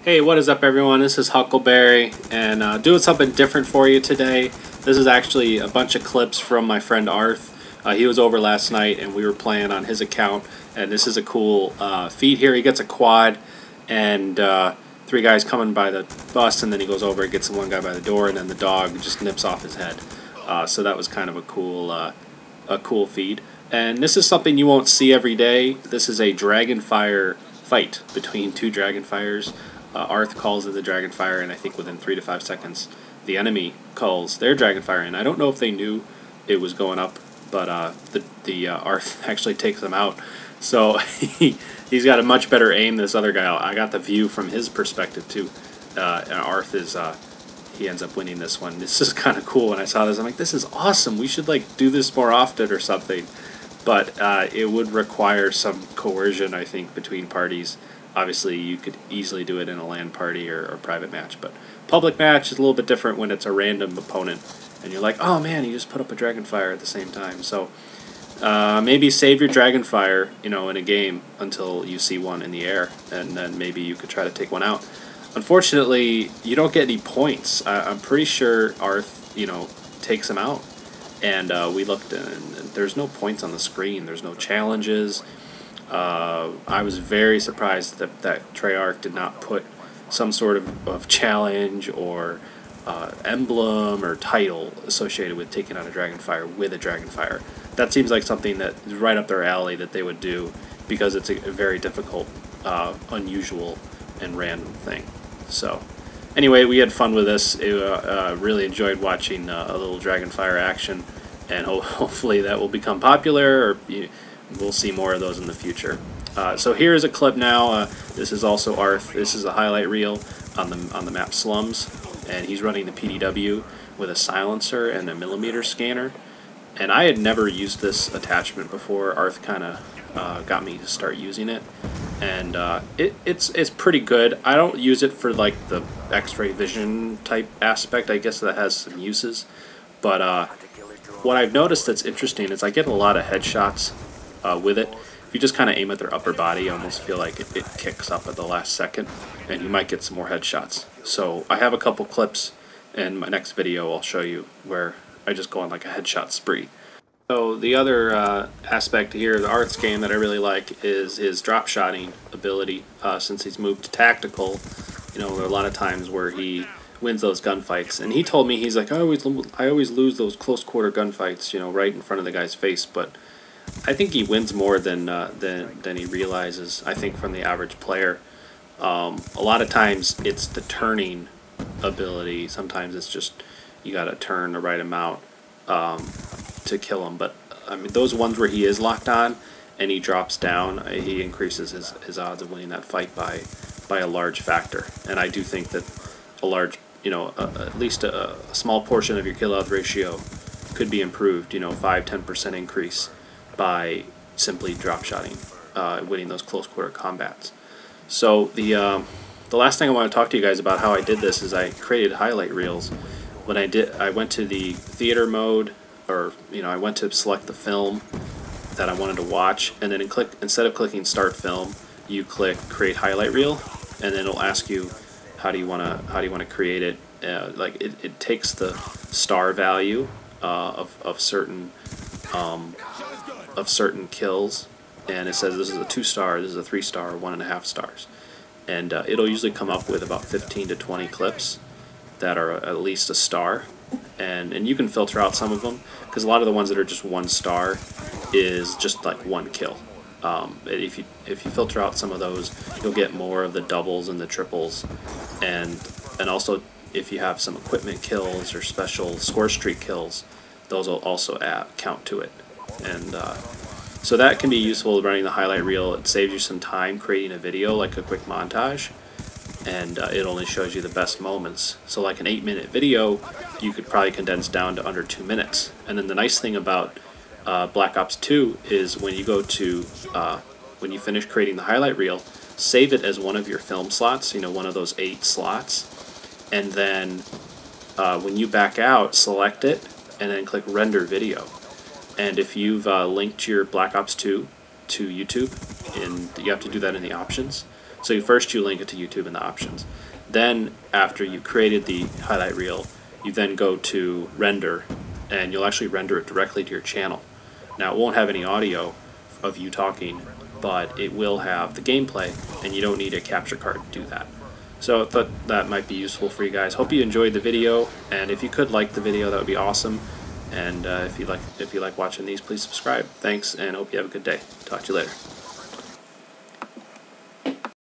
Hey, what is up everyone? This is Huckleberry and doing something different for you today. This is actually a bunch of clips from my friend Arth. He was over last night and we were playing on his account, and this is a cool feat here. He gets a quad and three guys coming by the bus, and then he goes over and gets one guy by the door, and then the dog just nips off his head. So that was kind of a cool feat. And this is something you won't see every day. This is a Dragonfire fight between two Dragonfires. Arth calls it the Dragonfire, and I think within 3 to 5 seconds the enemy calls their Dragonfire, and I don't know if they knew it was going up, but the Arth actually takes them out. So he's got a much better aim than this other guy. I got the view from his perspective too, and Arth is he ends up winning this one. This is kind of cool. When I saw this, I'm like, this is awesome. We should like do this more often or something. But it would require some coercion, I think, between parties. Obviously, you could easily do it in a LAN party or private match, but public match is a little bit different when it's a random opponent, and you're like, oh man, you just put up a Dragonfire at the same time. So maybe save your Dragonfire, in a game until you see one in the air, and then maybe you could try to take one out. Unfortunately, you don't get any points. I'm pretty sure Arth, takes him out, and we looked, and there's no points on the screen. There's no challenges. I was very surprised that Treyarch did not put some sort of challenge or emblem or title associated with taking out a Dragonfire with a Dragonfire. That seems like something that is right up their alley that they would do, because it's a very difficult, unusual, and random thing. So, anyway, we had fun with this. Really enjoyed watching a little Dragonfire action, and hopefully that will become popular, or we'll see more of those in the future. So here's a clip now. This is also Arth. This is a highlight reel on the map Slums, and he's running the PDW with a silencer and a millimeter scanner. And I had never used this attachment before. Arth kind of got me to start using it, and it's pretty good. I don't use it for like the X-ray vision type aspect. I guess that has some uses, but what I've noticed that's interesting is I get a lot of headshots with it. If you just kind of aim at their upper body, I almost feel like it kicks up at the last second, and you might get some more headshots. So I have a couple clips, and my next video I'll show you where I just go on like a headshot spree. So the other aspect here, the Arth's game that I really like, is his drop shotting ability. Since he's moved to tactical, there are a lot of times where he wins those gunfights, and he told me, he's like, I always lose those close quarter gunfights, right in front of the guy's face, but I think he wins more than he realizes, I think, from the average player. A lot of times it's the turning ability. Sometimes it's just you gotta turn the right amount to kill him. But I mean, those ones where he is locked on and he drops down, he increases his odds of winning that fight by a large factor. And I do think that a large, at least a small portion of your kill out ratio could be improved. 5–10% increase by simply drop shotting, winning those close quarter combats. So the last thing I want to talk to you guys about how I did this is I created highlight reels. When I went to the theater mode, or I went to select the film that I wanted to watch, and then instead of clicking start film, you click create highlight reel, and then it'll ask you how do you want to create it. Like it takes the star value of certain kills, and it says this is a 2-star, this is a 3-star, 1.5 stars, and it'll usually come up with about 15 to 20 clips that are at least a star, and you can filter out some of them, because a lot of the ones that are just 1 star is just like 1 kill. If you filter out some of those, you'll get more of the doubles and the triples, and also if you have some equipment kills or special score streak kills, those will also count to it. And so that can be useful running the highlight reel. It saves you some time creating a video, like a quick montage, and it only shows you the best moments. So like an 8-minute video, you could probably condense down to under 2 minutes. And then the nice thing about Black Ops 2 is when you go to, when you finish creating the highlight reel, save it as one of your film slots, one of those 8 slots, and then when you back out, select it, and then click render video. And if you've linked your Black Ops 2 to YouTube, and you have to do that in the options, So first you link it to YouTube in the options. Then after you created the highlight reel, you then go to render, and you'll actually render it directly to your channel. Now it won't have any audio of you talking, but it will have the gameplay, and you don't need a capture card to do that. So I thought that might be useful for you guys. Hope you enjoyed the video, and if you could like the video, that would be awesome. And if you like watching these, please subscribe. Thanks, and hope you have a good day. Talk to you later.